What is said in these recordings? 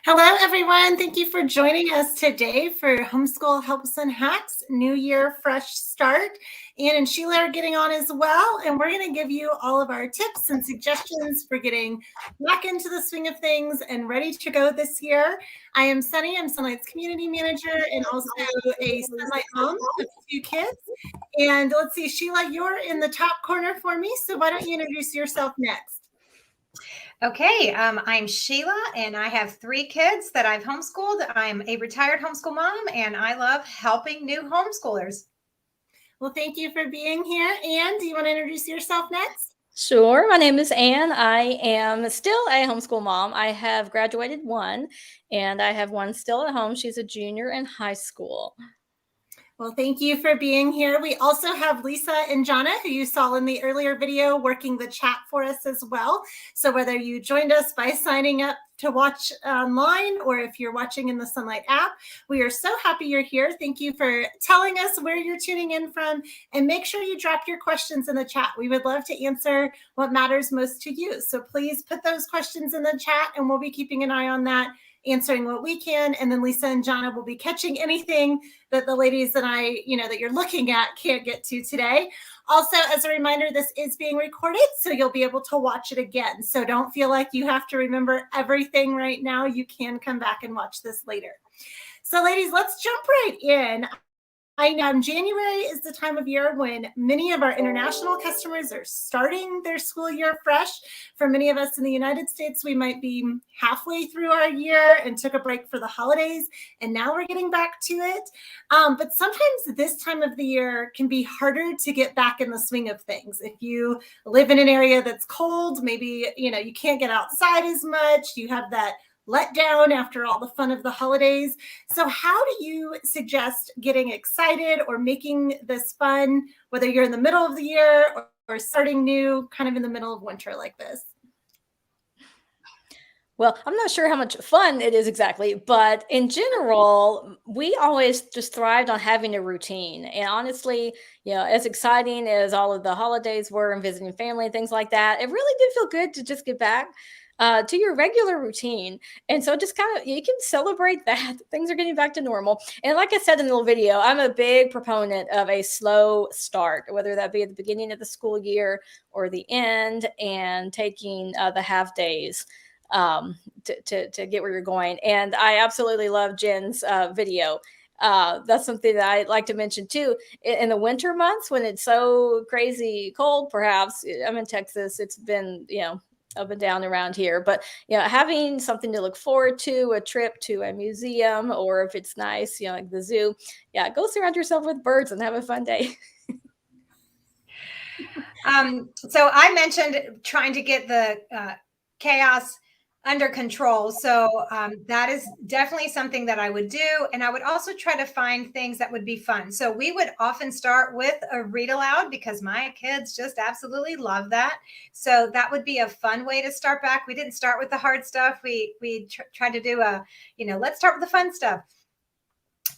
Hello, everyone. Thank you for joining us today for Homeschool Helps and Hacks, New Year Fresh Start. Ann and Sheila are getting on as well, and we're going to give you all of our tips and suggestions for getting back into the swing of things and ready to go this year. I am Sunny. I'm Sonlight's community manager and also a Sonlight mom with 2 kids. And let's see, Sheila, you're in the top corner for me, so why don't you introduce yourself next? Okay, I'm Sheila, and I have 3 kids that I've homeschooled. I'm a retired homeschool mom, and I love helping new homeschoolers. Well, thank you for being here. Ann, do you want to introduce yourself next? Sure. My name is Ann. I am still a homeschool mom. I have graduated one, and I have one still at home. She's a junior in high school. Well, thank you for being here. We also have Lisa and Jana, who you saw in the earlier video, working the chat for us as well. So whether you joined us by signing up to watch online or if you're watching in the Sonlight app, we are so happy you're here. Thank you for telling us where you're tuning in from, and make sure you drop your questions in the chat. We would love to answer what matters most to you. So please put those questions in the chat, and we'll be keeping an eye on that, answering what we can. And then Lisa and Jana will be catching anything that the ladies and I, that you're looking at can't get to today. Also, as a reminder, this is being recorded, so you'll be able to watch it again. So don't feel like you have to remember everything right now. You can come back and watch this later. So ladies, let's jump right in. I know January is the time of year when many of our international customers are starting their school year fresh. For many of us in the United States, we might be halfway through our year and took a break for the holidays, and now we're getting back to it. But sometimes this time of the year can be harder to get back in the swing of things. If you live in an area that's cold, maybe you can't get outside as much. You have that let down after all the fun of the holidays. So how do you suggest getting excited or making this fun, whether you're in the middle of the year or starting new, kind of in the middle of winter like this? Well, I'm not sure how much fun it is exactly, but in general, we always just thrived on having a routine. And honestly, as exciting as all of the holidays were and visiting family and things like that, it really did feel good to just get back to your regular routine. And so just kind of, you can celebrate that things are getting back to normal. And like I said in the little video, I'm a big proponent of a slow start, whether that be at the beginning of the school year or the end, and taking the half days to get where you're going. And I absolutely love Jen's video. That's something that I like to mention too. In the winter months when it's so crazy cold, perhaps I'm in Texas, it's been, up and down around here, but having something to look forward to, a trip to a museum, or if it's nice, like the zoo, go surround yourself with birds and have a fun day. So I mentioned trying to get the chaos under control. So that is definitely something that I would do. And I would also try to find things that would be fun. So we would often start with a read aloud because my kids just absolutely love that. So that would be a fun way to start back. We didn't start with the hard stuff. We tried to do let's start with the fun stuff.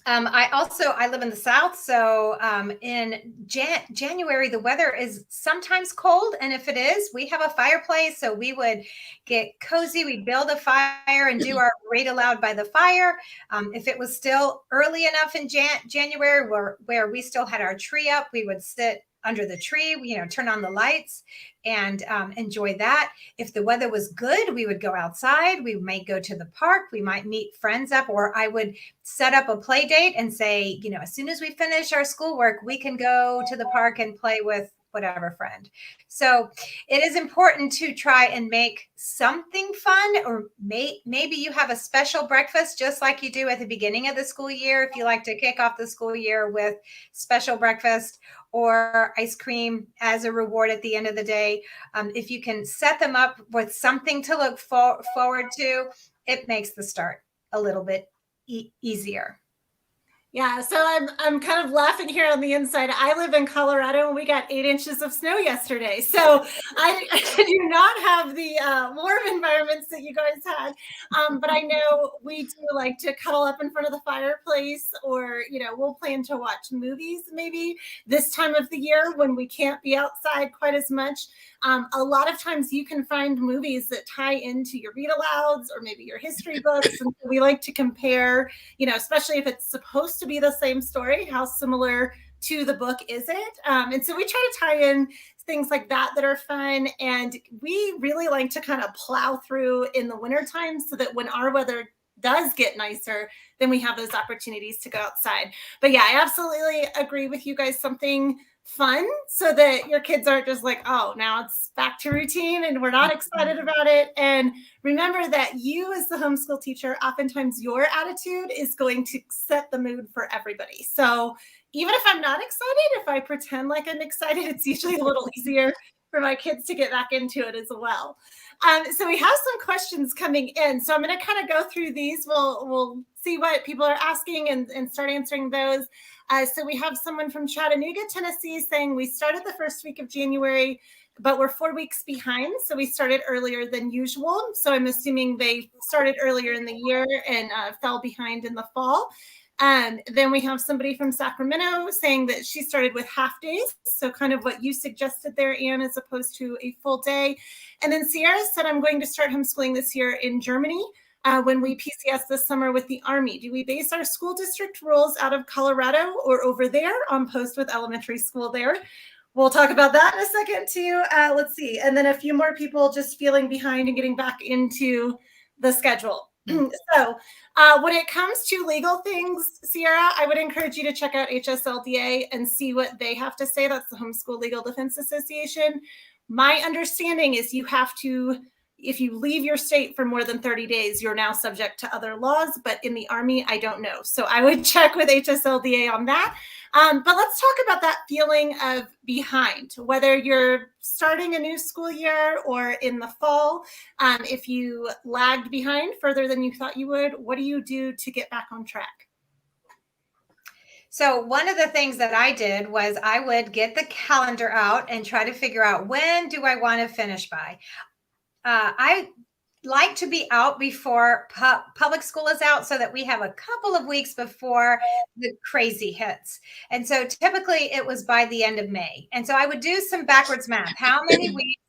I live in the South, so in January, the weather is sometimes cold. And if it is, we have a fireplace. So we would get cozy. We'd build a fire and do our read aloud by the fire. If it was still early enough in January where we still had our tree up, we would sit under the tree, turn on the lights and enjoy that. If the weather was good, we would go outside. We might go to the park. We might meet friends up, or I would set up a play date and say, as soon as we finish our schoolwork, we can go to the park and play with whatever friend. So it is important to try and make something fun, or maybe you have a special breakfast just like you do at the beginning of the school year. If you like to kick off the school year with special breakfast or ice cream as a reward at the end of the day, if you can set them up with something to look forward to, it makes the start a little bit easier. Yeah, so I'm kind of laughing here on the inside. I live in Colorado and we got 8 inches of snow yesterday. So I do not have the warm environments that you guys had. But I know we do like to cuddle up in front of the fireplace, or, we'll plan to watch movies maybe this time of the year when we can't be outside quite as much. A lot of times you can find movies that tie into your read alouds or maybe your history books. And so we like to compare, especially if it's supposed to be the same story, how similar to the book is it? And so we try to tie in things like that are fun. And we really like to kind of plow through in the wintertime so that when our weather does get nicer, then we have those opportunities to go outside. But yeah, I absolutely agree with you guys. Something fun so that your kids aren't just like, oh, now it's back to routine and we're not excited about it. And remember that you, as the homeschool teacher, oftentimes your attitude is going to set the mood for everybody. So even if I'm not excited, if I pretend like I'm excited, it's usually a little easier for my kids to get back into it as well. So we have some questions coming in. So I'm going to kind of go through these. We'll see what people are asking and start answering those. So we have someone from Chattanooga, Tennessee saying we started the first week of January, but we're 4 weeks behind. So we started earlier than usual. So I'm assuming they started earlier in the year and fell behind in the fall. Then we have somebody from Sacramento saying that she started with half days. So kind of what you suggested there, Anne, as opposed to a full day. And then Sierra said, I'm going to start homeschooling this year in Germany. When we PCS this summer with the Army. Do we base our school district rules out of Colorado or over there on post with elementary school there? We'll talk about that in a second too. Let's see. And then a few more people just feeling behind and getting back into the schedule. So when it comes to legal things, Sierra, I would encourage you to check out HSLDA and see what they have to say. That's the Homeschool Legal Defense Association. My understanding is you have to, if you leave your state for more than 30 days, you're now subject to other laws. But in the Army, I don't know. So I would check with HSLDA on that. But let's talk about that feeling of behind, whether you're starting a new school year or in the fall. If you lagged behind further than you thought you would, what do you do to get back on track? So one of the things that I did was I would get the calendar out and try to figure out, when do I want to finish by? I like to be out before public school is out so that we have a couple of weeks before the crazy hits. And so typically it was by the end of May. And so I would do some backwards math. How many weeks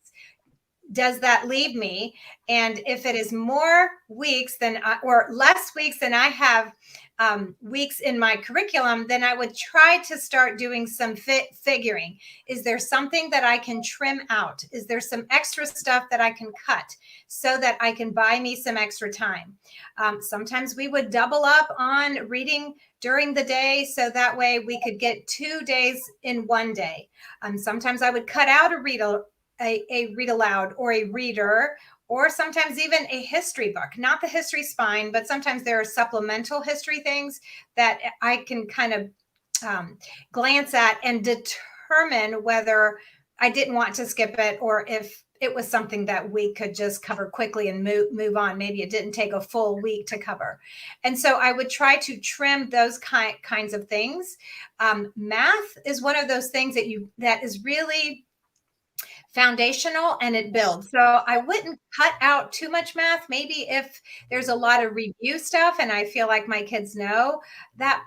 does that leave me? And if it is more weeks than or less weeks than I have weeks in my curriculum, then I would try to start doing some figuring. Is there something that I can trim out? Is there some extra stuff that I can cut so that I can buy me some extra time? Sometimes we would double up on reading during the day, so that way we could get 2 days in one day. Sometimes I would cut out a read aloud or a reader, or sometimes even a history book, not the history spine, but sometimes there are supplemental history things that I can kind of glance at and determine whether I didn't want to skip it or if it was something that we could just cover quickly and move on. Maybe it didn't take a full week to cover. And so I would try to trim those kinds of things. Math is one of those things that is really foundational and it builds. So I wouldn't cut out too much math. Maybe if there's a lot of review stuff and I feel like my kids know that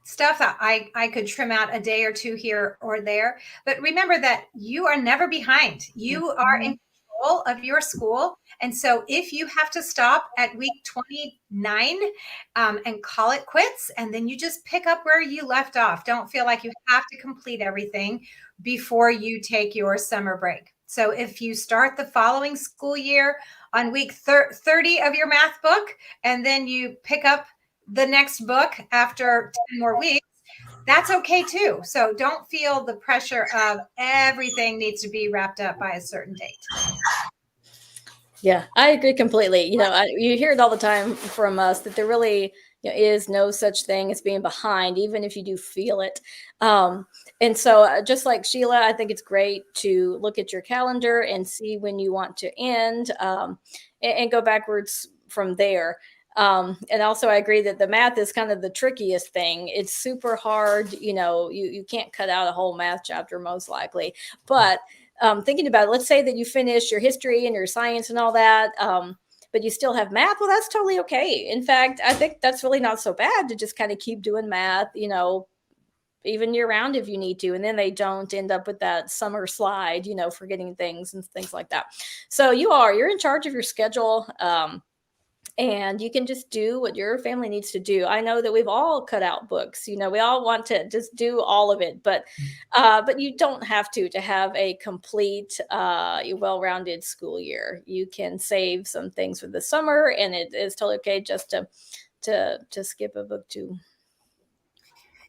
stuff, I could trim out a day or two here or there. But remember that you are never behind. You are in control of your school. And so if you have to stop at week 29 and call it quits, and then you just pick up where you left off. Don't feel like you have to complete everything before you take your summer break. So if you start the following school year on week 30 of your math book, and then you pick up the next book after 10 more weeks, that's okay too. So don't feel the pressure of everything needs to be wrapped up by a certain date. Yeah, I agree completely. You hear it all the time from us that there really is no such thing as being behind, even if you do feel it. And so just like Sheila, I think it's great to look at your calendar and see when you want to end and go backwards from there. And also I agree that the math is kind of the trickiest thing. It's super hard. You can't cut out a whole math chapter most likely, but thinking about it, let's say that you finish your history and your science and all that, but you still have math. Well, that's totally okay. In fact, I think that's really not so bad to just kind of keep doing math, even year round if you need to. And then they don't end up with that summer slide, forgetting things and things like that. So you're in charge of your schedule. And you can just do what your family needs to do. I know that we've all cut out books. We all want to just do all of it, but you don't have to have a complete, well-rounded school year. You can save some things for the summer, and it is totally okay just to skip a book too.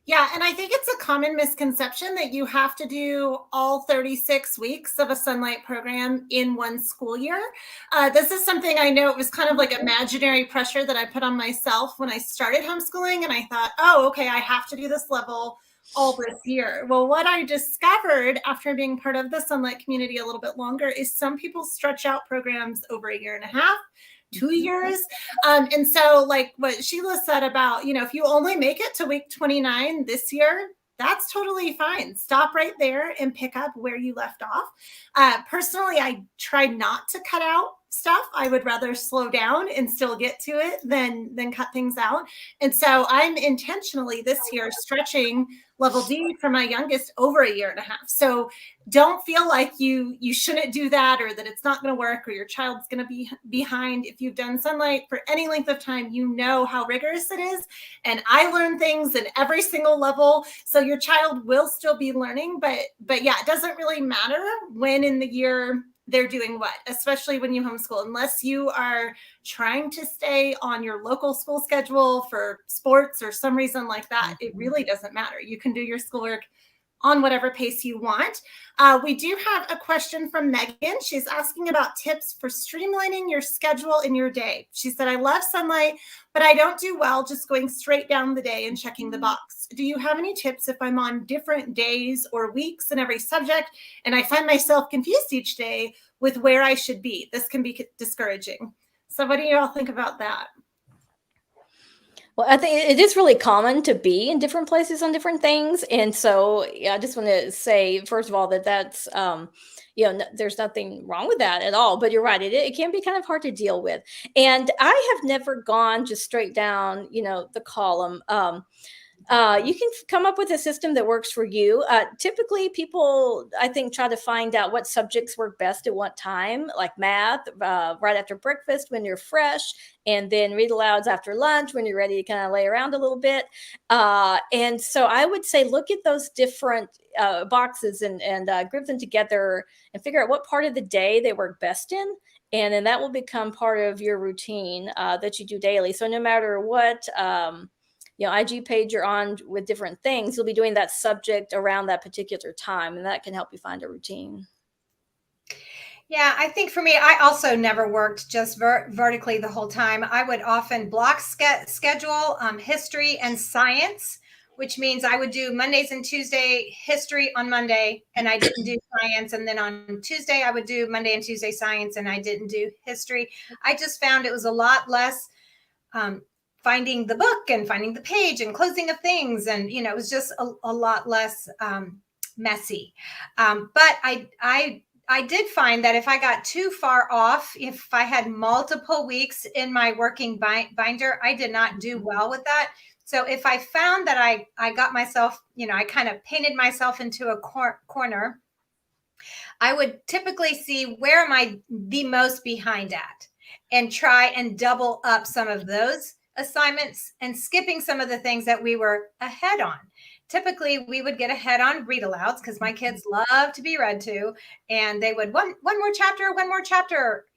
Yeah, and I think it's a common misconception that you have to do all 36 weeks of a Sonlight program in one school year. This is something I know it was kind of like imaginary pressure that I put on myself when I started homeschooling, and I thought, oh, okay, I have to do this level all this year. Well, what I discovered after being part of the Sonlight community a little bit longer is some people stretch out programs over a year and a half, 2 years. And so like what Sheila said about, if you only make it to week 29 this year, that's totally fine. Stop right there and pick up where you left off. Personally, I try not to cut out stuff. I would rather slow down and still get to it than cut things out. And so I'm intentionally this year stretching level D for my youngest over a year and a half. So don't feel like you shouldn't do that, or that it's not going to work, or your child's going to be behind. If you've done Sonlight for any length of time, you know how rigorous it is. And I learn things in every single level. So your child will still be learning, but yeah, it doesn't really matter when in the year they're doing what, especially when you homeschool, unless you are trying to stay on your local school schedule for sports or some reason like that. It really doesn't matter. You can do your schoolwork on whatever pace you want. We do have a question from Megan. She's asking about tips for streamlining your schedule in your day. She said, I love Sonlight, but I don't do well just going straight down the day and checking the box. Do you have any tips if I'm on different days or weeks in every subject and I find myself confused each day with where I should be? This can be discouraging. So what do you all think about that? Well, I think it is really common to be in different places on different things. And so, yeah, I just want to say, first of all, that's, there's nothing wrong with that at all. But you're right, it can be kind of hard to deal with. And I have never gone just straight down, the column. You can come up with a system that works for you. Typically, people, I think, try to find out what subjects work best at what time, like math, right after breakfast when you're fresh, and then read alouds after lunch when you're ready to kind of lay around a little bit. And so I would say look at those different boxes and group them together and figure out what part of the day they work best in. And then that will become part of your routine that you do daily. So no matter what IG page you're on with different things, you'll be doing that subject around that particular time, and that can help you find a routine. Yeah, I think for me, I also never worked just vertically the whole time. I would often block schedule history and science, which means I would do Mondays and Tuesday history on Monday, and I didn't do science. And then on Tuesday, I would do Monday and Tuesday science, and I didn't do history. I just found it was a lot less finding the book and finding the page and closing of things. And, it was just a lot less messy. But I did find that if I got too far off, if I had multiple weeks in my working binder, I did not do well with that. So if I found that I got myself, I kind of painted myself into a corner, I would typically see where am I the most behind at and try and double up some of those assignments and skipping some of the things that we were ahead on. Typically, we would get ahead on read alouds because my kids love to be read to, and they would one more chapter,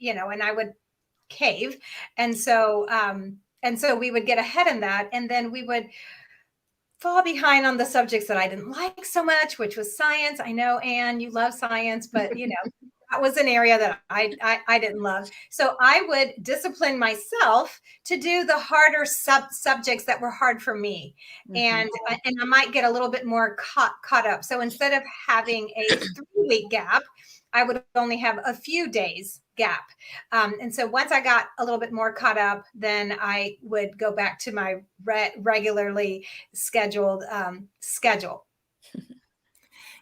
and I would cave. And so we would get ahead in that, and then we would fall behind on the subjects that I didn't like so much, which was science. I know, Anne, you love science, but that was an area that I didn't love. So I would discipline myself to do the harder subjects that were hard for me. And I might get a little bit more caught up. So instead of having a 3-week gap, I would only have a few days gap. And so once I got a little bit more caught up, then I would go back to my regularly scheduled schedule.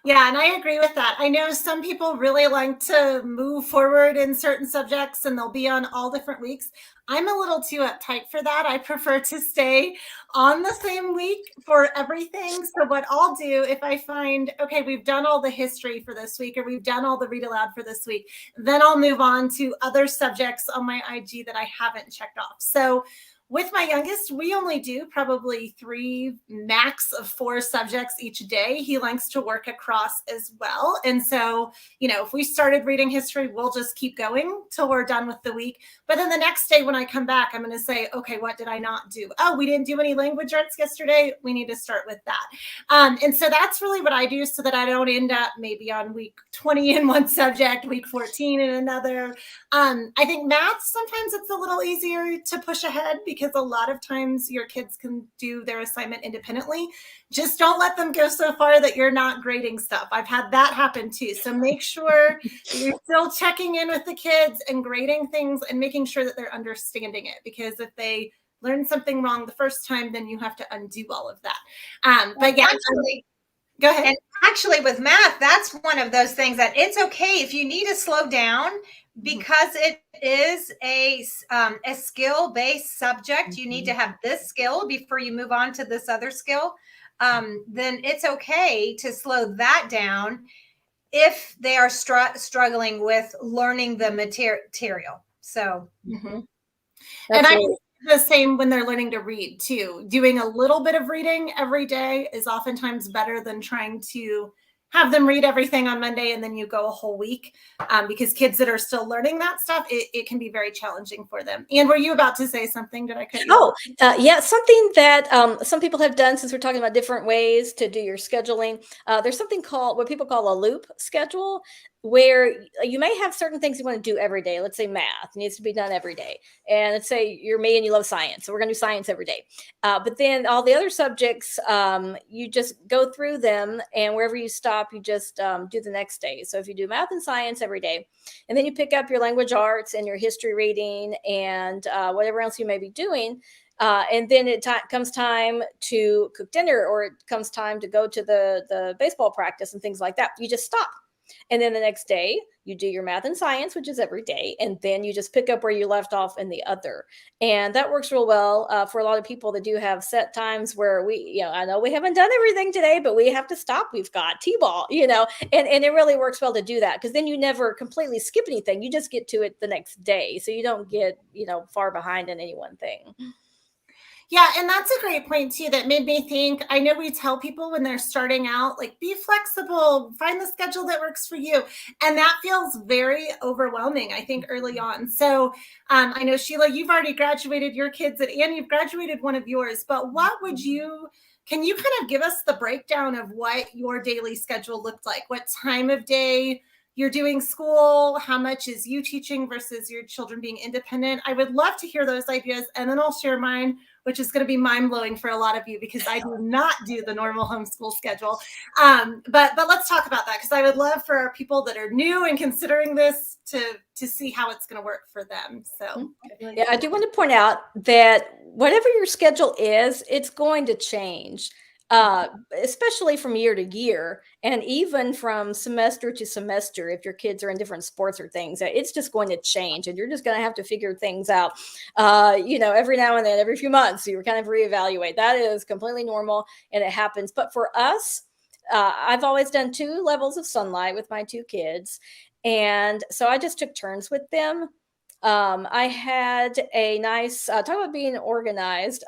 Yeah, and I agree with that. I know some people really like to move forward in certain subjects and they'll be on all different weeks. I'm a little too uptight for that. I prefer to stay on the same week for everything. So what I'll do if I find, okay, we've done all the history for this week or we've done all the read aloud for this week, then I'll move on to other subjects on my IG that I haven't checked off. So with my youngest, we only do probably 3, max of 4 subjects each day. He likes to work across as well. And so, if we started reading history, we'll just keep going till we're done with the week. But then the next day when I come back, I'm going to say, okay, what did I not do? Oh, we didn't do any language arts yesterday. We need to start with that. And so that's really what I do so that I don't end up maybe on week 20 in one subject, week 14 in another. I think math, sometimes it's a little easier to push ahead because a lot of times your kids can do their assignment independently. Just don't let them go so far that you're not grading stuff. I've had that happen too. So make sure you're still checking in with the kids and grading things and making sure that they're understanding it. Because if they learn something wrong the first time, then you have to undo all of that. But yeah, go ahead. And actually with math, that's one of those things that it's okay if you need to slow down because it is a skill-based subject. You need to have this skill before you move on to this other skill. Then it's okay to slow that down if they are struggling with learning the material. So, and I the same when they're learning to read too. Doing a little bit of reading every day is oftentimes better than trying to have them read everything on Monday and then you go a whole week, because kids that are still learning that stuff, it can be very challenging for them. And were you about to say something? Did I cut you off? Yeah, something that some people have done, since we're talking about different ways to do your scheduling. There's something called what people call a loop schedule, where you may have certain things you want to do every day. Let's say math needs to be done every day. And let's say you're me and you love science. So we're going to do science every day. But then all the other subjects, you just go through them, and wherever you stop, you just do the next day. So if you do math and science every day, and then you pick up your language arts and your history reading and whatever else you may be doing, and then it comes time to cook dinner, or it comes time to go to the baseball practice and things like that, you just stop. And then the next day you do your math and science, which is every day. And then you just pick up where you left off in the other. And that works real well for a lot of people that do have set times where I know we haven't done everything today, but we have to stop. We've got T-ball, and it really works well to do that, because then you never completely skip anything. You just get to it the next day. So you don't get, far behind in any one thing. Yeah, and that's a great point too that made me think. I know we tell people when they're starting out, like, be flexible, find the schedule that works for you. And that feels very overwhelming, I think, early on. So I know, Sheila, you've already graduated your kids, and you've graduated one of yours, but can you kind of give us the breakdown of what your daily schedule looked like? What time of day you're doing school? How much is you teaching versus your children being independent? I would love to hear those ideas, and then I'll share mine, which is going to be mind-blowing for a lot of you because I do not do the normal homeschool schedule. But let's talk about that, because I would love for our people that are new and considering this to see how it's going to work for them. So yeah, I do want to point out that whatever your schedule is, it's going to change. Especially from year to year, and even from semester to semester, if your kids are in different sports or things, it's just going to change, and you're just going to have to figure things out, every now and then, every few months, you kind of reevaluate. That is completely normal, and it happens. But for us, I've always done 2 levels of Sonlight with my 2 kids, and so I just took turns with them. I had a nice talk about being organized.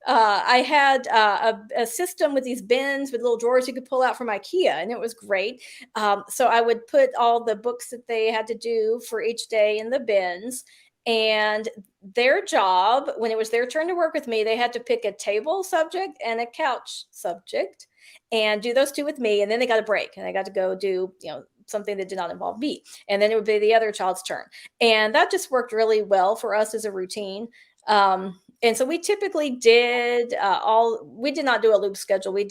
I had a system with these bins with little drawers you could pull out from IKEA, and it was great. So I would put all the books that they had to do for each day in the bins, and their job, when it was their turn to work with me, they had to pick a table subject and a couch subject and do those 2 with me. And then they got a break and they got to go do, something that did not involve me. And then it would be the other child's turn. And that just worked really well for us as a routine. And so we typically did we did not do a loop schedule. We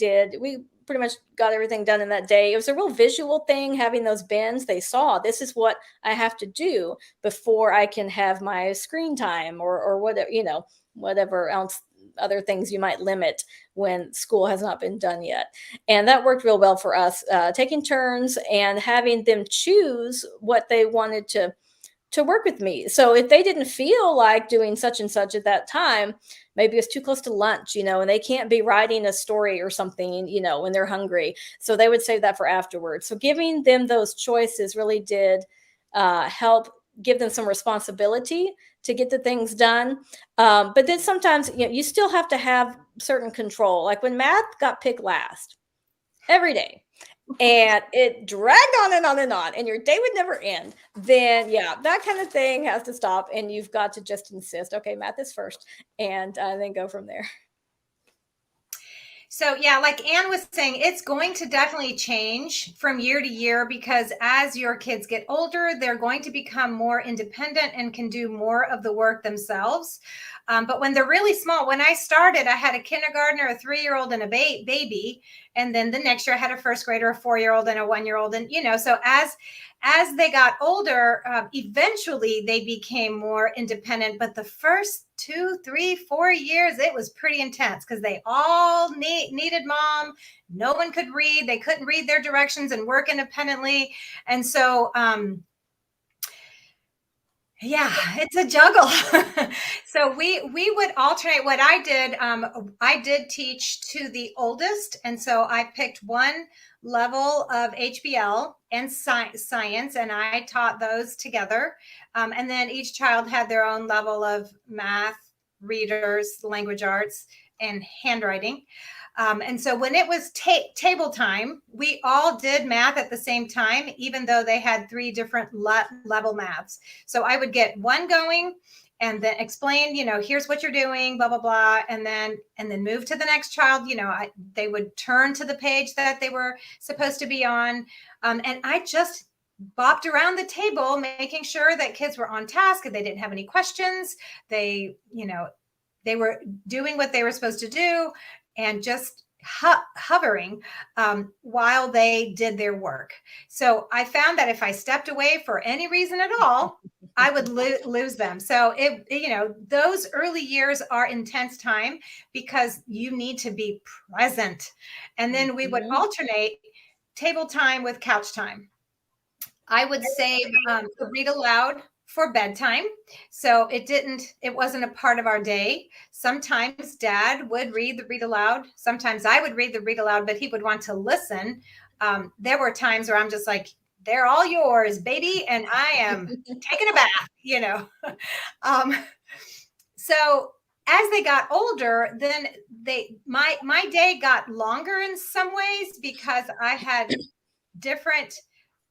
pretty much got everything done in that day. It was a real visual thing, having those bins. They saw this is what I have to do before I can have my screen time or whatever, whatever else other things you might limit when school has not been done yet. And that worked real well for us, taking turns and having them choose what they wanted to work with me. So if they didn't feel like doing such and such at that time, maybe it's too close to lunch, and they can't be writing a story or something, when they're hungry. So they would save that for afterwards. So giving them those choices really did help give them some responsibility to get the things done. But then sometimes, you still have to have certain control. Like when math got picked last every day, and it dragged on and on and on, and your day would never end, then yeah, that kind of thing has to stop, and you've got to just insist, okay, math is first, and then go from there. So yeah, like Anne was saying, it's going to definitely change from year to year, because as your kids get older, they're going to become more independent and can do more of the work themselves. But when they're really small, when I started, I had a kindergartner, a 3-year-old, and a baby. And then the next year I had a first grader, a 4-year-old, and a 1-year-old. And, so as they got older, eventually they became more independent. But the first 2, 3, 4 years, it was pretty intense because they all needed mom. No one could read. They couldn't read their directions and work independently. And so, yeah, it's a juggle. So we would alternate. What I did teach to the oldest. And so I picked one level of HBL and science, and I taught those together. And then each child had their own level of math, readers, language arts, and handwriting. And so when it was table time, we all did math at the same time, even though they had 3 different level maths. So I would get one going and then explain, here's what you're doing, blah, blah, blah. And then move to the next child. They would turn to the page that they were supposed to be on. And I just bopped around the table, making sure that kids were on task and they didn't have any questions. They were doing what they were supposed to do, and just hovering while they did their work. So I found that if I stepped away for any reason at all, I would lose them. So those early years are intense time because you need to be present. And then we would alternate table time with couch time. I would save read aloud for bedtime. So it wasn't a part of our day. Sometimes Dad would read the read aloud. Sometimes I would read the read aloud, but he would want to listen. There were times where I'm just like, they're all yours, baby. And I am taking a bath, So as they got older, then my day got longer in some ways because I had different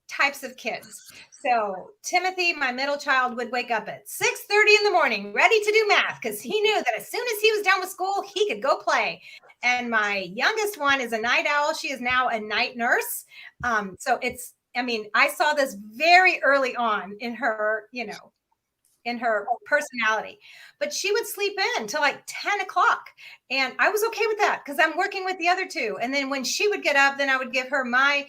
types of kids. So Timothy, my middle child, would wake up at 6:30 in the morning, ready to do math, because he knew that as soon as he was done with school, he could go play. And my youngest one is a night owl. She is now a night nurse. So I saw this very early on in her, in her personality, but she would sleep in till like 10 o'clock. And I was okay with that because I'm working with the other 2. And then when she would get up, then I would give her my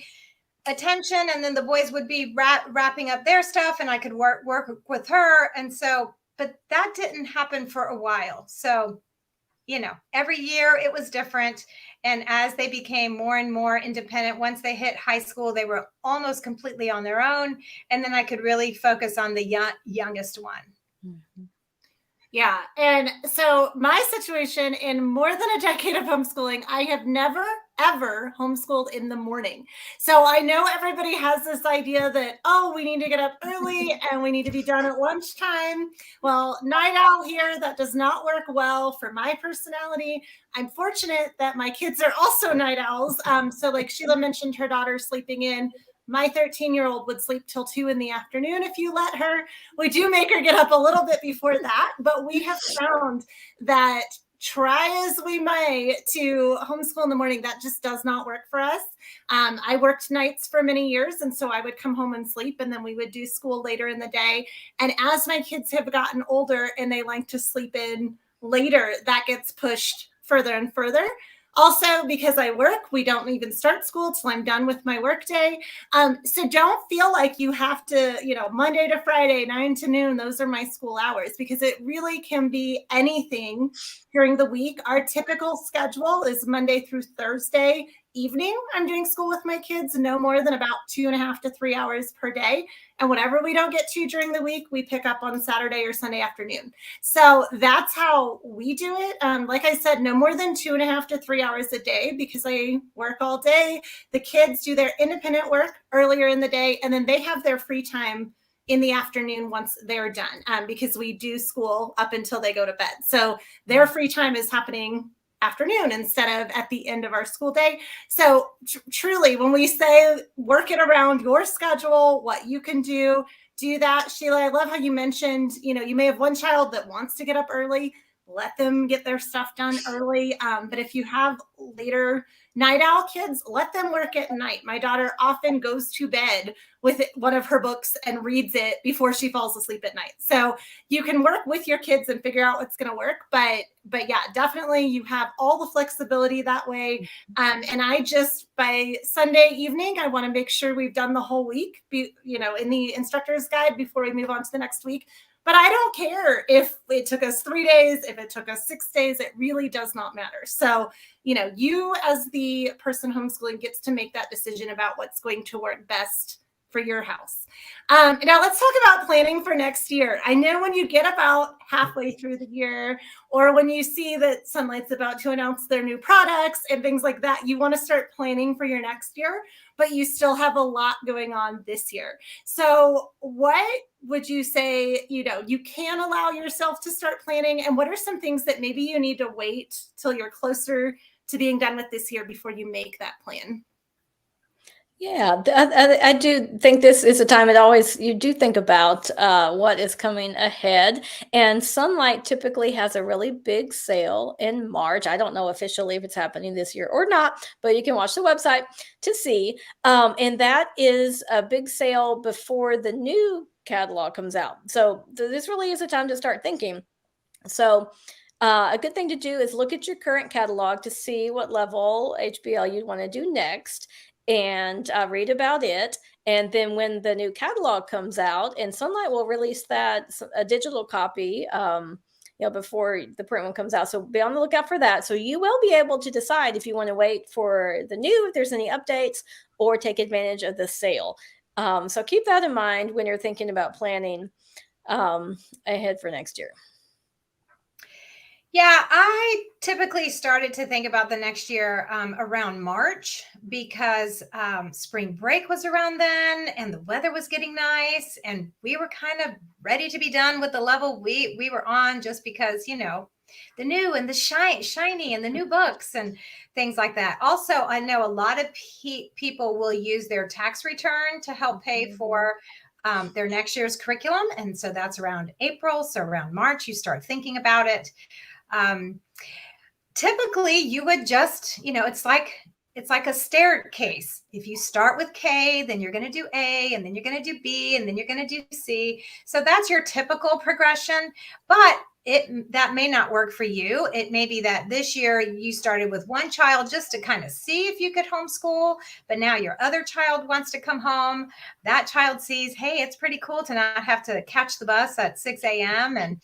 attention, and then the boys would be wrapping up their stuff, and I could work with her. And so, but that didn't happen for a while. So, every year it was different. And as they became more and more independent, once they hit high school, they were almost completely on their own. And then I could really focus on the youngest one. Mm-hmm. Yeah. And so my situation, in more than a decade of homeschooling, I have never, ever homeschooled in the morning. So I know everybody has this idea that, we need to get up early and we need to be done at lunchtime. Well, night owl here, that does not work well for my personality. I'm fortunate that my kids are also night owls. So like Sheila mentioned, her daughter sleeping in. My 13-year-old would sleep till 2 in the afternoon if you let her. We do make her get up a little bit before that, but we have found that try as we may to homeschool in the morning, that just does not work for us. I worked nights for many years, and so I would come home and sleep, and then we would do school later in the day. And as my kids have gotten older and they like to sleep in later, that gets pushed further and further. Also, because I work, we don't even start school till I'm done with my work day. So don't feel like you have to, Monday to Friday, 9 to noon, those are my school hours, because it really can be anything during the week. Our typical schedule is Monday through Thursday evening. I'm doing school with my kids, no more than about 2.5 to 3 hours per day. And whatever we don't get to during the week, we pick up on Saturday or Sunday afternoon. So that's how we do it. Like I said, no more than 2.5 to 3 hours a day, because I work all day. The kids do their independent work earlier in the day, and then they have their free time in the afternoon once they're done, because we do school up until they go to bed. So their free time is happening afternoon instead of at the end of our school day. So truly, when we say work it around your schedule, what you can do that. Sheila, I love how you mentioned, you may have one child that wants to get up early. Let them get their stuff done early. But if you have later night owl kids, let them work at night. My daughter often goes to bed with one of her books and reads it before she falls asleep at night. So you can work with your kids and figure out what's going to work. But yeah, definitely you have all the flexibility that way. And I just, by Sunday evening, I want to make sure we've done the whole week, in the instructor's guide before we move on to the next week. But I don't care if it took us 3 days, if it took us 6 days, it really does not matter. So, you as the person homeschooling gets to make that decision about what's going to work best for your house. Now let's talk about planning for next year. I know when you get about halfway through the year, or when you see that Sonlight's about to announce their new products and things like that, you want to start planning for your next year, but you still have a lot going on this year. So what would you say, you can allow yourself to start planning? And what are some things that maybe you need to wait till you're closer to being done with this year before you make that plan? Yeah, I do think this is a time you do think about what is coming ahead. And Sonlight typically has a really big sale in March. I don't know officially if it's happening this year or not, but you can watch the website to see. And that is a big sale before the new catalog comes out. So this really is a time to start thinking. So a good thing to do is look at your current catalog to see what level HBL you'd want to do next, and read about it. And then when the new catalog comes out, and Sonlight will release a digital copy, before the print one comes out. So be on the lookout for that. So you will be able to decide if you want to wait for the new, if there's any updates, or take advantage of the sale. So keep that in mind when you're thinking about planning ahead for next year. Yeah, I typically started to think about the next year around March, because spring break was around then and the weather was getting nice, and we were kind of ready to be done with the level we were on, just because, the new and the shiny and the new books and things like that. Also, I know a lot of people will use their tax return to help pay for their next year's curriculum. And so that's around April. So around March, you start thinking about it. Typically you would just, it's like a staircase. If you start with K, then you're going to do A, and then you're going to do B, and then you're going to do C. So that's your typical progression, but that may not work for you. It may be that this year you started with one child just to kind of see if you could homeschool, but now your other child wants to come home. That child sees, hey, it's pretty cool to not have to catch the bus at 6 a.m. and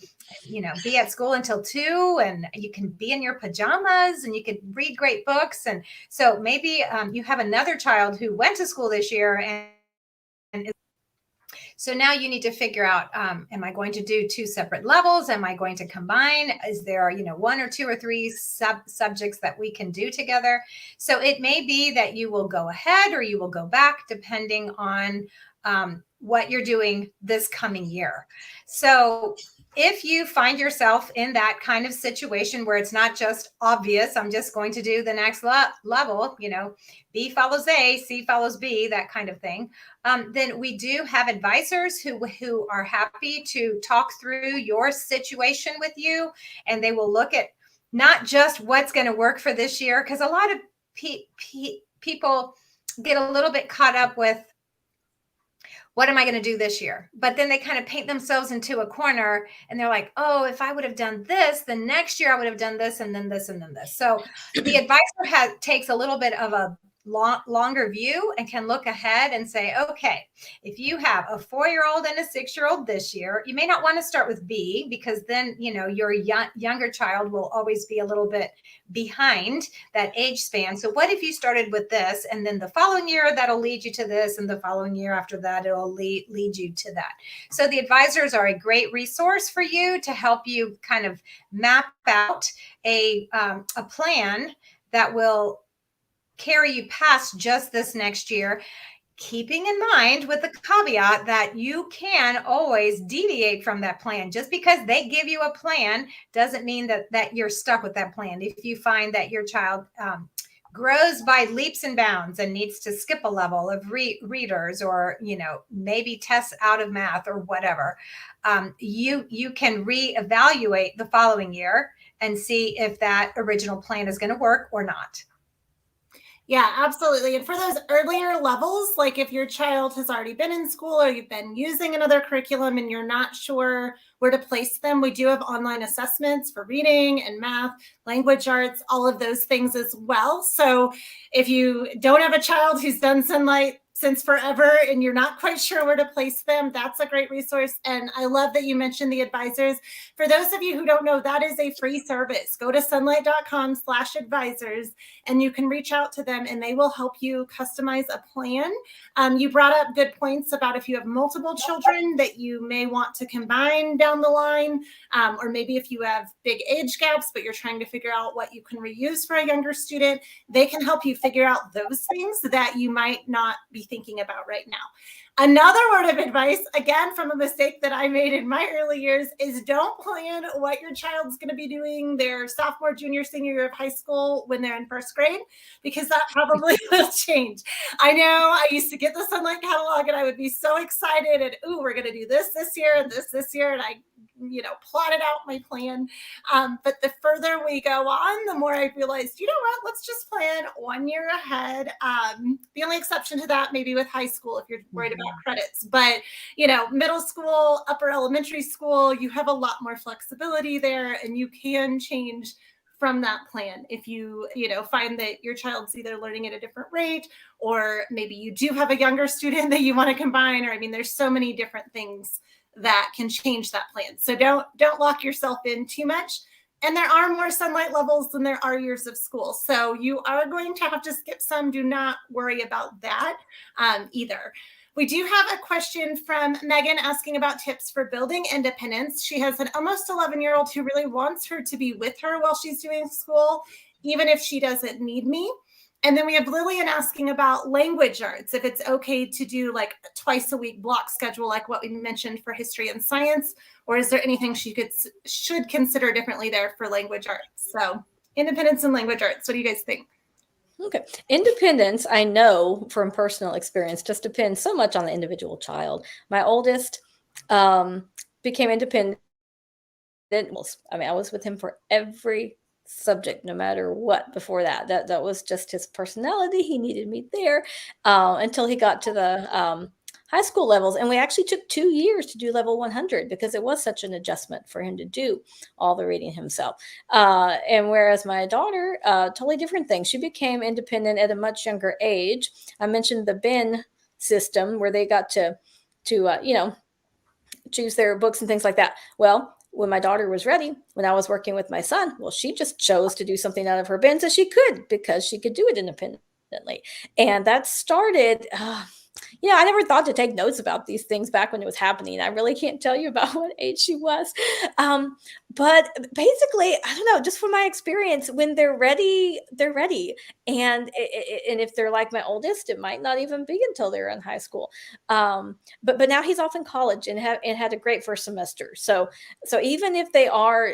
be at school until 2, and you can be in your pajamas and you can read great books. And so maybe you have another child who went to school this year, and so now you need to figure out, am I going to do 2 separate levels? Am I going to combine? Is there, 1 or 2 or 3 subjects that we can do together? So it may be that you will go ahead or you will go back, depending on what you're doing this coming year. So if you find yourself in that kind of situation where it's not just obvious, I'm just going to do the next level, B follows A, C follows B, that kind of thing, then we do have advisors who are happy to talk through your situation with you, and they will look at not just what's going to work for this year, because a lot of people get a little bit caught up with, what am I going to do this year? But then they kind of paint themselves into a corner and they're like, oh, if I would have done this, then next year I would have done this and then this and then this. So the advisor takes a little bit of a longer view and can look ahead and say, okay, if you have a 4-year-old and a 6-year-old this year, you may not want to start with B, because then, you know, your younger child will always be a little bit behind that age span. So what if you started with this, and then the following year that'll lead you to this, and the following year after that it'll lead you to that. So the advisors are a great resource for you to help you kind of map out a plan that will carry you past just this next year, keeping in mind with the caveat that you can always deviate from that plan. Just because they give you a plan doesn't mean that you're stuck with that plan. If you find that your child grows by leaps and bounds and needs to skip a level of readers, or, you know, maybe tests out of math or whatever, you can reevaluate the following year and see if that original plan is going to work or not. Yeah, absolutely. And for those earlier levels, like if your child has already been in school or you've been using another curriculum and you're not sure where to place them, we do have online assessments for reading and math, language arts, all of those things as well. So if you don't have a child who's done Sonlight since forever and you're not quite sure where to place them, that's a great resource. And I love that you mentioned the advisors. For those of you who don't know, that is a free service. Go to sonlight.com/advisors and you can reach out to them and they will help you customize a plan. You brought up good points about if you have multiple children that you may want to combine down the line, or maybe if you have big age gaps, but you're trying to figure out what you can reuse for a younger student, they can help you figure out those things that you might not be thinking about right now. Another word of advice, again, from a mistake that I made in my early years, is don't plan what your child's going to be doing their sophomore, junior, senior year of high school when they're in first grade, because that probably will change. I know I used to get the Sonlight catalog and I would be so excited and, ooh, we're going to do this year and this year. And I, you know, plotted out my plan. But the further we go on, the more I realized, you know what, let's just plan 1 year ahead. The only exception to that, maybe with high school, if you're worried about credits, but, you know, middle school, upper elementary school, you have a lot more flexibility there and you can change from that plan if you find that your child's either learning at a different rate, or maybe you do have a younger student that you want to combine, or, I mean, there's so many different things that can change that plan. So don't lock yourself in too much. And there are more Sonlight levels than there are years of school. So you are going to have to skip some. Do not worry about that either. We do have a question from Megan asking about tips for building independence. She has an almost 11-year-old who really wants her to be with her while she's doing school, even if she doesn't need me. And then we have Lillian asking about language arts, if it's okay to do like a twice a week block schedule, like what we mentioned for history and science, or is there anything she should consider differently there for language arts? So independence and language arts, what do you guys think? Okay. Independence, I know from personal experience, just depends so much on the individual child. My oldest became independent. I mean, I was with him for every subject, no matter what. Before that was just his personality. He needed me there until he got to the high school levels, and we actually took 2 years to do level 100 because it was such an adjustment for him to do all the reading himself. And whereas my daughter, totally different thing. She became independent at a much younger age. I mentioned the bin system where they got to choose their books and things like that. Well, when my daughter was ready, when I was working with my son, well, she just chose to do something out of her bins as she could, because she could do it independently. And that started, I never thought to take notes about these things back when it was happening. I really can't tell you about what age she was. But basically, I don't know, just from my experience, when they're ready, they're ready. And if they're like my oldest, it might not even be until they're in high school. But now he's off in college and had a great first semester. So even if they are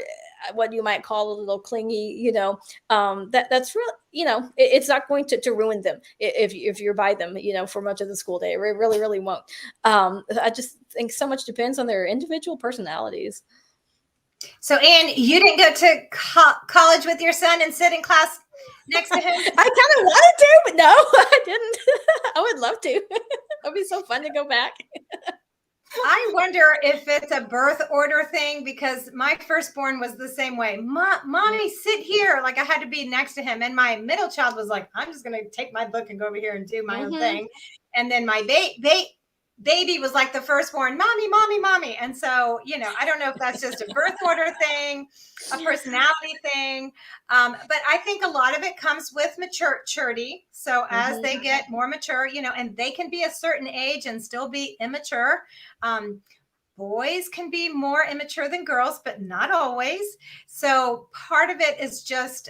what you might call a little clingy, that's real, it's not going to ruin them if you're by them, for much of the school day. It really, really won't. I just think so much depends on their individual personalities. So, Anne, you didn't go to college with your son and sit in class next to him? I kind of wanted to, but no, I didn't. I would love to. That'd be so fun to go back. I wonder if it's a birth order thing, because my firstborn was the same way. Mommy, sit here. Like I had to be next to him. And my middle child was like, I'm just going to take my book and go over here and do my own thing. And then my baby was like the firstborn, mommy, mommy, mommy. And so, I don't know if that's just a birth order thing, a personality thing. But I think a lot of it comes with maturity. So as they get more mature, and they can be a certain age and still be immature. Boys can be more immature than girls, but not always. So part of it is just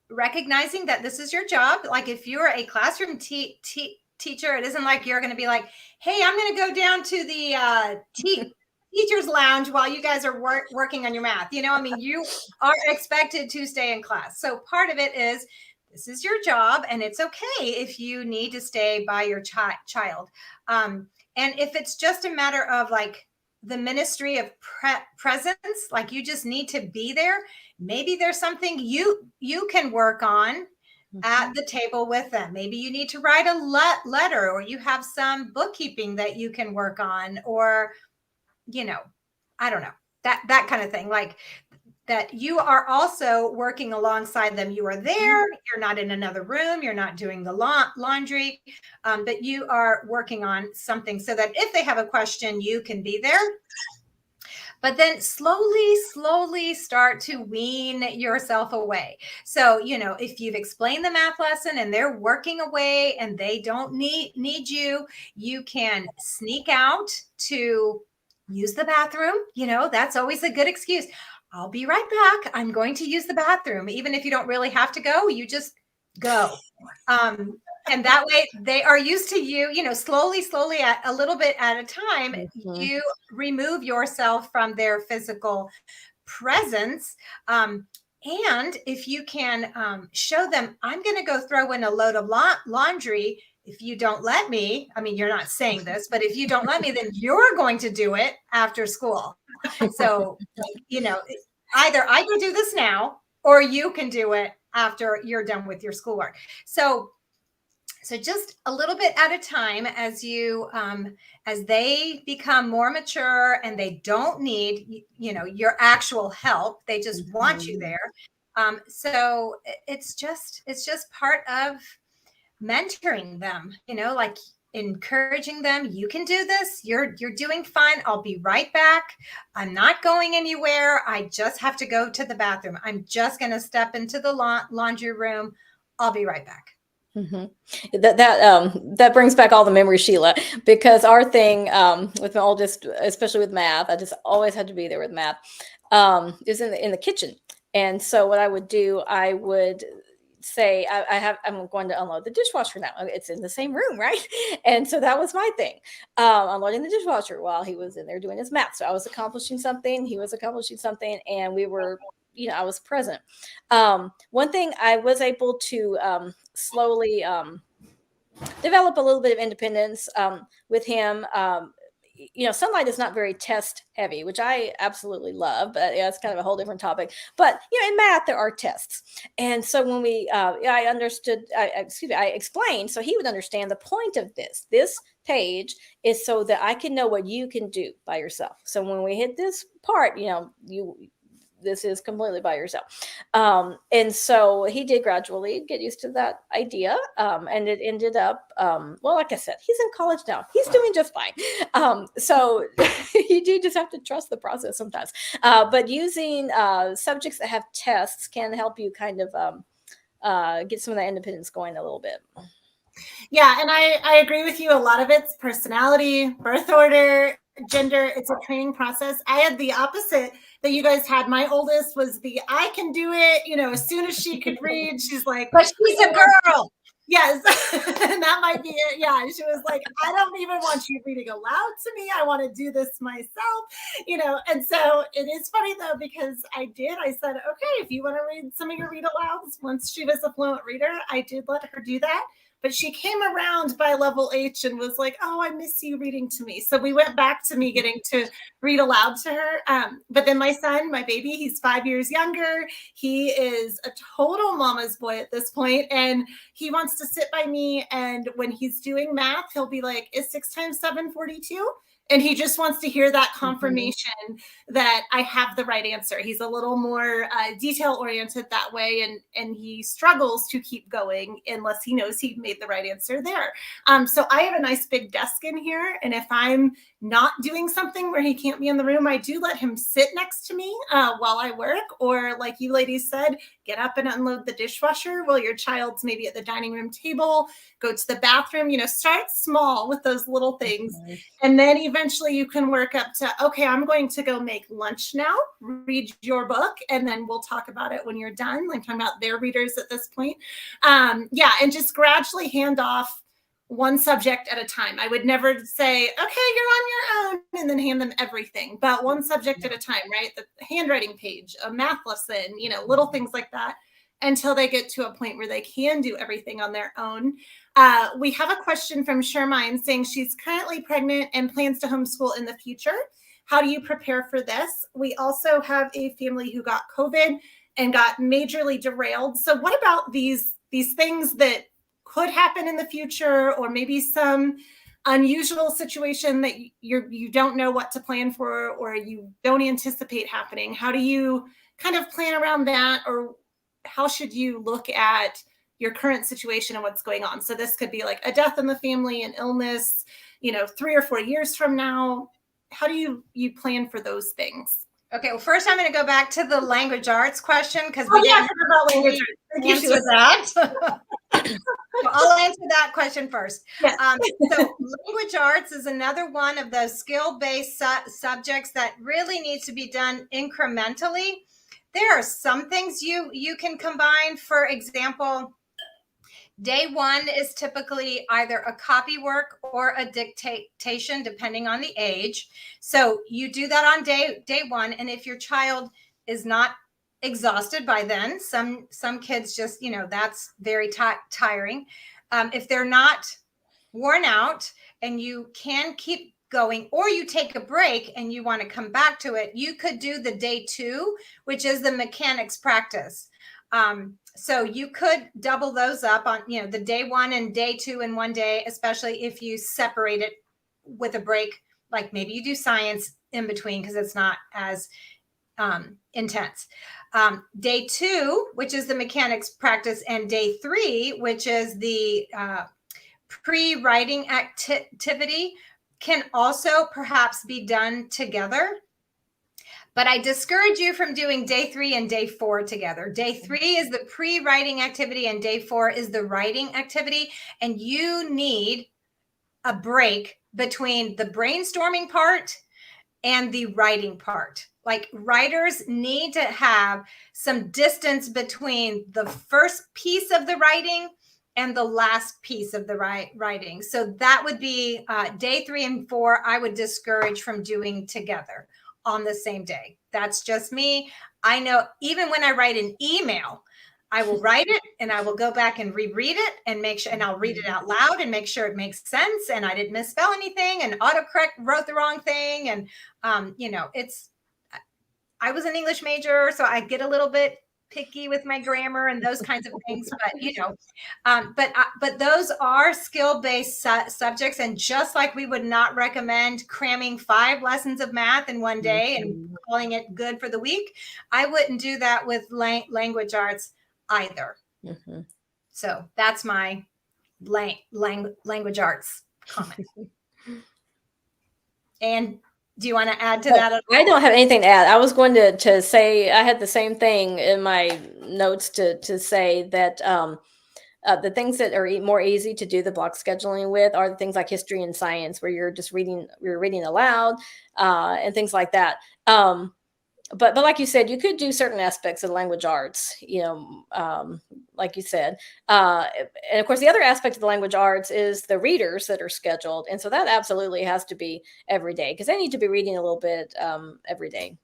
recognizing that this is your job. Like if you're a classroom teacher, it isn't like you're going to be like, hey, I'm going to go down to the teacher's lounge while you guys are working on your math. You are expected to stay in class. So part of it is this is your job, and it's okay if you need to stay by your child. And if it's just a matter of like the ministry of presence, like you just need to be there, maybe there's something you can work on at the table with them. Maybe you need to write a letter, or you have some bookkeeping that you can work on, or, I don't know, that kind of thing. Like that you are also working alongside them. You are there. You're not in another room. You're not doing the laundry, but you are working on something so that if they have a question, you can be there. But then slowly start to wean yourself away. So, if you've explained the math lesson and they're working away and they don't need you, you can sneak out to use the bathroom. That's always a good excuse. I'll be right back. I'm going to use the bathroom. Even if you don't really have to go, you just go. And that way they are used to you, slowly, a little bit at a time, you remove yourself from their physical presence. And if you can show them, I'm going to go throw in a load of laundry. If you don't let me, I mean, you're not saying this, but if you don't let me, then you're going to do it after school. So, either I can do this now, or you can do it after you're done with your schoolwork. So just a little bit at a time as you, as they become more mature and they don't need, your actual help. They just want you there. So it's just part of mentoring them, like encouraging them. You can do this. You're doing fine. I'll be right back. I'm not going anywhere. I just have to go to the bathroom. I'm just going to step into the laundry room. I'll be right back. That brings back all the memories, Sheila, because our thing with my oldest, especially with math, I just always had to be there with math, is in the kitchen. And so what I would do, I would say, I'm going to unload the dishwasher now. It's in the same room, right? And so that was my thing, unloading the dishwasher while he was in there doing his math. So I was accomplishing something, he was accomplishing something, and we were, I was present. One thing I was able to slowly develop a little bit of independence with him. Sonlight is not very test heavy, which I absolutely love, but it's kind of a whole different topic. But in math, there are tests. And so when I explained, so he would understand the point of this page is so that I can know what you can do by yourself. So when we hit this part, this is completely by yourself. And so he did gradually get used to that idea. And it ended up, like I said, he's in college now. He's doing just fine. So you do just have to trust the process sometimes. But using subjects that have tests can help you kind of get some of that independence going a little bit. Yeah, and I agree with you. A lot of it's personality, birth order, gender. It's a training process. I had the opposite that you guys had. My oldest was I can do it. As soon as she could read, she's like, but she's a girl. Yes. And that might be it. Yeah. She was like, I don't even want you reading aloud to me. I want to do this myself, And so it is funny though, because I said, okay, if you want to read some of your read alouds, once she was a fluent reader, I did let her do that. but she came around by level H and was like, oh, I miss you reading to me. So we went back to me getting to read aloud to her. But then my son, my baby, he's 5 years younger. He is a total mama's boy at this point, and he wants to sit by me. And when he's doing math, he'll be like, is 6 times 7 42? And he just wants to hear that confirmation that I have the right answer. He's a little more detail oriented that way, and he struggles to keep going unless he knows he made the right answer there. So I have a nice big desk in here, and if I'm not doing something where he can't be in the room, I do let him sit next to me while I work, or like you ladies said, get up and unload the dishwasher while your child's maybe at the dining room table, go to the bathroom, start small with those little things. And then eventually you can work up to, okay, I'm going to go make lunch now, read your book, and then we'll talk about it when you're done. I'm talking about their readers at this point. And just gradually hand off one subject at a time. I would never say, okay, you're on your own, and then hand them everything, but one subject at a time, right? The handwriting page, a math lesson, little things like that, until they get to a point where they can do everything on their own. We have a question from Shermine saying she's currently pregnant and plans to homeschool in the future. How do you prepare for this? We also have a family who got COVID and got majorly derailed. So what about these things that could happen in the future, or maybe some unusual situation that you don't know what to plan for, or you don't anticipate happening? How do you kind of plan around that, or how should you look at your current situation and what's going on? So this could be like a death in the family, an illness, 3 or 4 years from now. How do you plan for those things? Okay, well, first I'm going to go back to the language arts question, because we didn't about language arts. Answer that. So I'll answer that question first. Yes. So language arts is another one of those skill-based subjects that really needs to be done incrementally. There are some things you can combine. For example, day one is typically either a copy work or a dictation, depending on the age. So you do that on day one. And if your child is not exhausted by then, some kids just, that's very tiring. If they're not worn out and you can keep going, or you take a break and you want to come back to it, you could do the day two, which is the mechanics practice. So you could double those up on, the day one and day two in one day, especially if you separate it with a break, like maybe you do science in between because it's not as intense. Day two, which is the mechanics practice, and day three, which is the pre-writing activity, can also perhaps be done together. But I discourage you from doing day 3 and day 4 together. Day 3 is the pre-writing activity and day 4 is the writing activity. And you need a break between the brainstorming part and the writing part. Like, writers need to have some distance between the first piece of the writing and the last piece of the writing. So that would be day 3 and 4, I would discourage from doing together on the same day. That's just me. I know even when I write an email, I will write it and I will go back and reread it and make sure, and I'll read it out loud and make sure it makes sense and I didn't misspell anything and autocorrect wrote the wrong thing. And, I was an English major, so I get a little bit picky with my grammar and those kinds of things, but those are skill-based subjects. And just like we would not recommend cramming 5 lessons of math in one day and calling it good for the week, I wouldn't do that with language arts either. So that's my language arts comment. And do you want to add to that at all? I don't have anything to add. I was going to say, I had the same thing in my notes to say that the things that are more easy to do the block scheduling with are the things like history and science, where you're just reading aloud and things like that. But like you said, you could do certain aspects of language arts, like you said. And of course, the other aspect of the language arts is the readers that are scheduled. And so that absolutely has to be every day, because they need to be reading a little bit every day.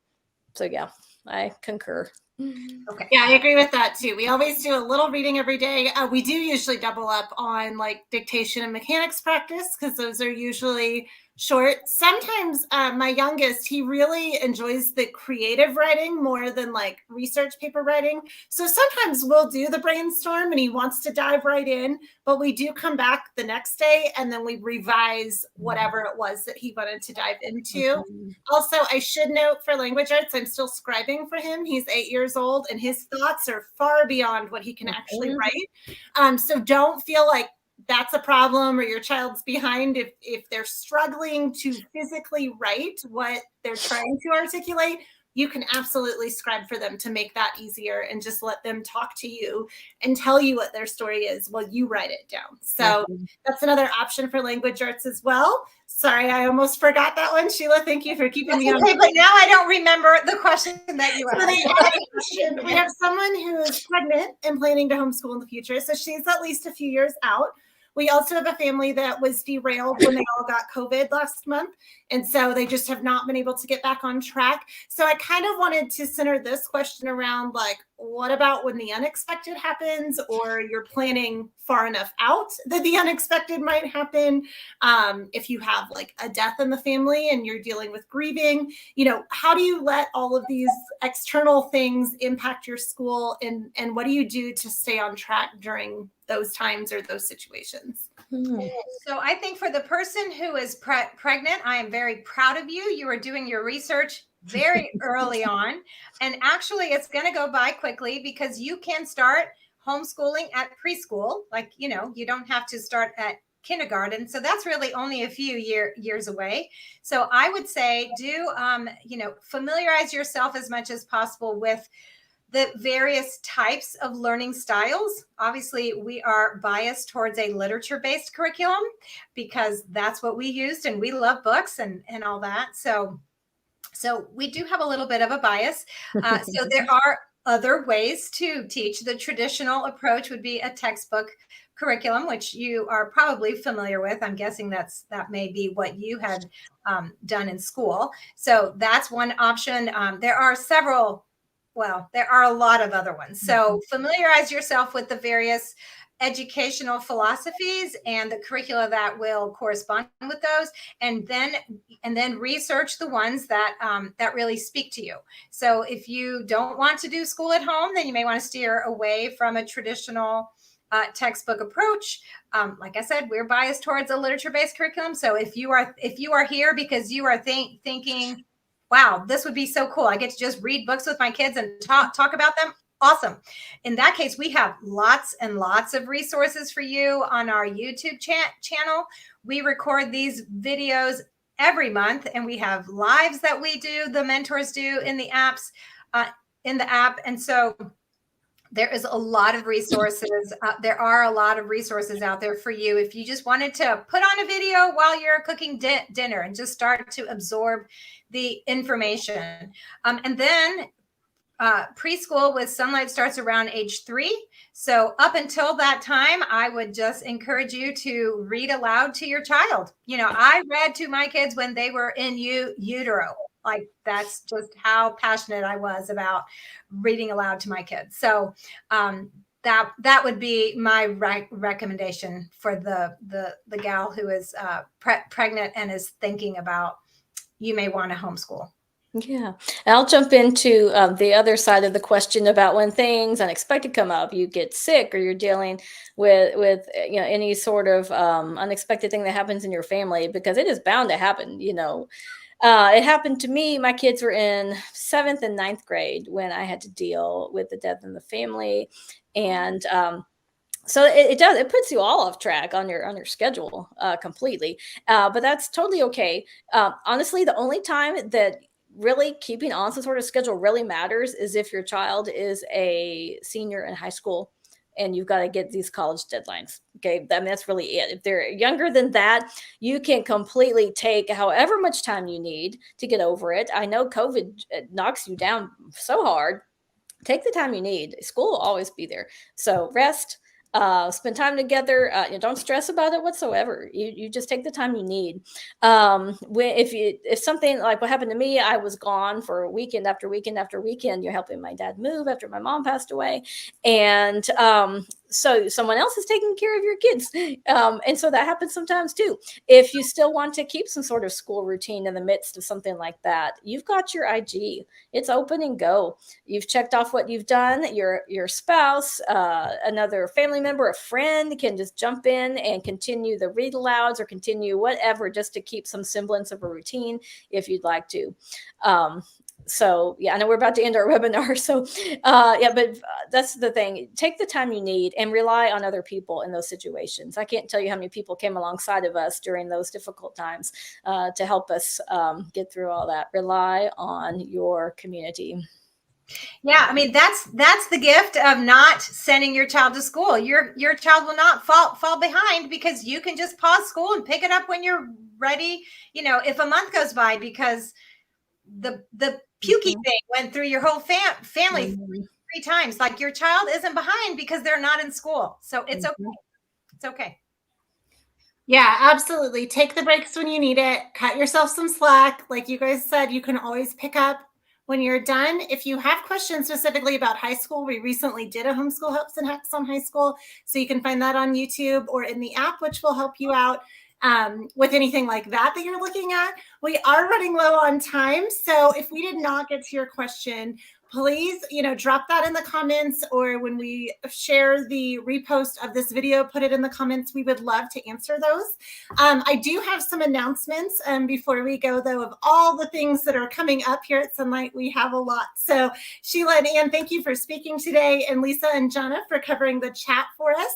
So yeah, I concur. Okay. Yeah, I agree with that too. We always do a little reading every day. We do usually double up on like dictation and mechanics practice because those are usually short. Sometimes my youngest, he really enjoys the creative writing more than like research paper writing. So sometimes we'll do the brainstorm and he wants to dive right in, but we do come back the next day and then we revise whatever it was that he wanted to dive into. Also, I should note for language arts, I'm still scribing for him. He's 8 years old and his thoughts are far beyond what he can actually write. So don't feel like that's a problem or your child's behind if they're struggling to physically write what they're trying to articulate. You can absolutely scribe for them to make that easier and just let them talk to you and tell you what their story is while you write it down. So that's another option for language arts as well. Sorry, I almost forgot that one. Sheila, thank you for keeping me on. Okay, but now I don't remember the question that you asked. We have someone who is pregnant and planning to homeschool in the future. So she's at least a few years out. We also have a family that was derailed when they all got COVID last month. And so they just have not been able to get back on track. So I kind of wanted to center this question around like, what about when the unexpected happens or you're planning far enough out that the unexpected might happen? If you have like a death in the family and you're dealing with grieving, how do you let all of these external things impact your school and what do you do to stay on track during those times or those situations? So I think for the person who is pregnant, I am very proud of you. You are doing your research very early on. And actually, it's going to go by quickly because you can start homeschooling at preschool. Like, you don't have to start at kindergarten. So that's really only a few years away. So I would say familiarize yourself as much as possible with the various types of learning styles. Obviously, we are biased towards a literature-based curriculum because that's what we used and we love books and all that. So we do have a little bit of a bias. So there are other ways to teach. The traditional approach would be a textbook curriculum, which you are probably familiar with. I'm guessing that may be what you had done in school. So that's one option. There are a lot of other ones. So familiarize yourself with the various educational philosophies and the curricula that will correspond with those, and then research the ones that really speak to you. So if you don't want to do school at home, then you may want to steer away from a traditional textbook approach. Like I said, we're biased towards a literature-based curriculum. So if you are here because you are thinking, wow, this would be so cool, I get to just read books with my kids and talk about them. Awesome. In that case, we have lots and lots of resources for you on our YouTube channel. We record these videos every month and we have lives that we do, the mentors do in the apps, in the app. And so there is a lot of resources. There are a lot of resources out there for you. If you just wanted to put on a video while you're cooking dinner and just start to absorb the information. And then preschool with Sonlight starts around age 3. So up until that time, I would just encourage you to read aloud to your child. I read to my kids when they were in utero. Like that's just how passionate I was about reading aloud to my kids. So that would be my recommendation for the gal who is pregnant and is thinking about you may want to homeschool. Yeah, and I'll jump into the other side of the question about when things unexpected come up. You get sick, or you're dealing with any sort of unexpected thing that happens in your family, because it is bound to happen. It happened to me. My kids were in 7th and 9th grade when I had to deal with the death in the family, and so it puts you all off track on your schedule completely. But that's totally okay. Honestly, the only time that really keeping on some sort of schedule really matters is if your child is a senior in high school and you've got to get these college deadlines. Okay. I mean, that's really it. If they're younger than that, you can completely take however much time you need to get over it. I know COVID knocks you down so hard. Take the time you need. School will always be there. So rest, spend time together. Don't stress about it whatsoever. You just take the time you need. If something like what happened to me, I was gone for weekend after weekend after weekend. You're helping my dad move after my mom passed away, and so someone else is taking care of your kids, and so that happens sometimes too. If you still want to keep some sort of school routine in the midst of something like that, you've got your IG. It's open and go. You've checked off what you've done. Your spouse, another family member, a friend can just jump in and continue the read alouds or continue whatever, just to keep some semblance of a routine if you'd like to. So yeah, I know we're about to end our webinar. So but that's the thing. Take the time you need and rely on other people in those situations. I can't tell you how many people came alongside of us during those difficult times to help us get through all that. Rely on your community. Yeah, I mean that's the gift of not sending your child to school. Your child will not fall behind because you can just pause school and pick it up when you're ready. If a month goes by because the pukey thing went through your whole family three times, like your child isn't behind because they're not in school. So it's okay. It's okay. Yeah, absolutely. Take the breaks when you need it. Cut yourself some slack. Like you guys said, you can always pick up when you're done. If you have questions specifically about high school, we recently did a homeschool helps and hacks on high school. So you can find that on YouTube or in the app, which will help you out with anything like that you're looking at. We are running low on time. So if we did not get to your question, please, drop that in the comments, or when we share the repost of this video, put it in the comments. We would love to answer those. I do have some announcements before we go, though, of all the things that are coming up here at Sonlight. We have a lot. So Sheila and Ann, thank you for speaking today, and Lisa and Jonna for covering the chat for us.